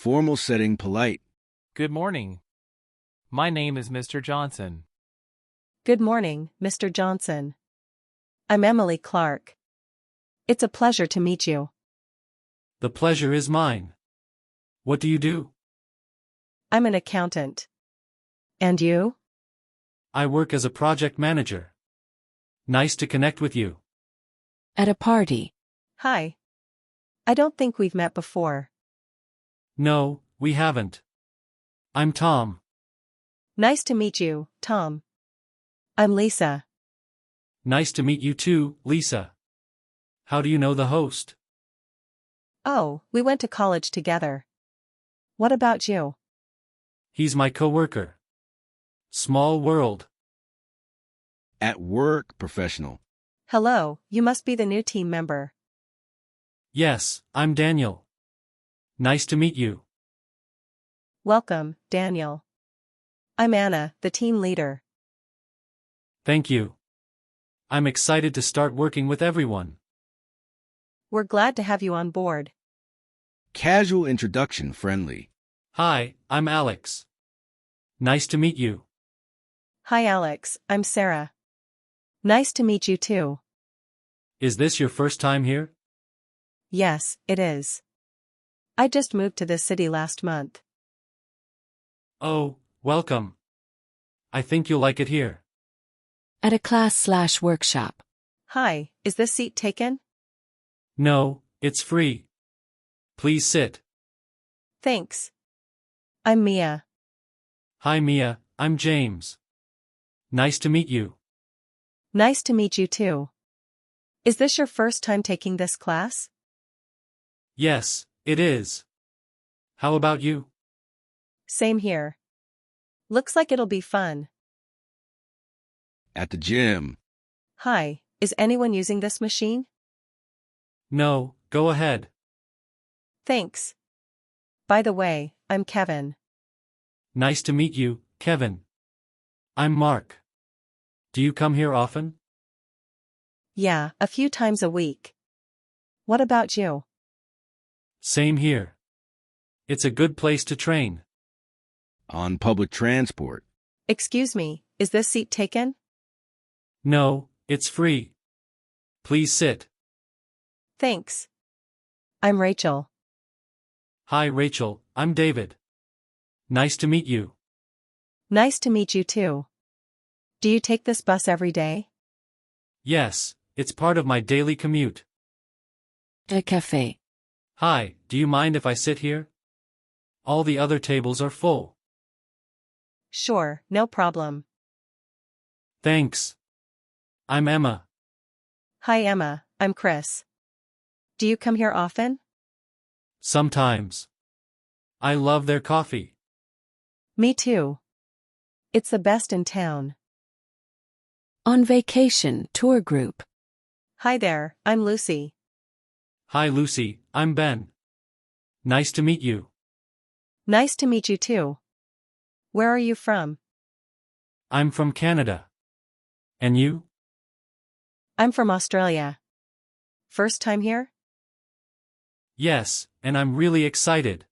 formal setting polite. Good morning. My name is Mr. Johnson. Good morning, Mr. Johnson. I'm Emily Clark. It's a pleasure to meet you. The pleasure is mine. What do you do? I'm an accountant. And you? I work as a project manager. Nice to connect with you. At a party. Hi. I don't think we've met before. No, we haven't. I'm Tom. Nice to meet you, Tom. I'm Lisa. Nice to meet you too, Lisa. How do you know the host? Oh, we went to college together. What about you? He's my coworker. Small world. At work professional. Hello, you must be the new team member. Yes, I'm Daniel. Nice to meet you. Welcome, Daniel. I'm Anna, the team leader. Thank you. I'm excited to start working with everyone. We're glad to have you on board. Casual introduction friendly. Hi, I'm Alex. Nice to meet you. Hi Alex, I'm Sarah. Nice to meet you too. Is this your first time here? Yes, it is. I just moved to this city last month. Oh, welcome. I think you'll like it here. At a class/workshop. Hi, is this seat taken? No, it's free. Please sit. Thanks. I'm Mia. Hi Mia, I'm James. Nice to meet you. Nice to meet you too. Is this your first time taking this class? Yes, it is. How about you? Same here. Looks like it'll be fun. At the gym. Hi, is anyone using this machine? No, go ahead. Thanks. By the way, I'm Kevin. Nice to meet you, Kevin. I'm Mark. Do you come here often? Yeah, a few times a week. What about you? Same here. It's a good place to train. On public transport. Excuse me, is this seat taken? No, it's free. Please sit. Thanks. I'm Rachel. Hi Rachel, I'm David. Nice to meet you. Nice to meet you too. Do you take this bus every day? Yes, it's part of my daily commute. A cafe. Hi, do you mind if I sit here? All the other tables are full. Sure, no problem. Thanks. I'm Emma. Hi Emma, I'm Chris. Do you come here often? Sometimes. I love their coffee. Me too. It's the best in town. On vacation tour group. Hi there, I'm Lucy. Hi Lucy, I'm Ben. Nice to meet you. Nice to meet you too. Where are you from? I'm from Canada. And you? I'm from Australia. First time here? Yes, and I'm really excited.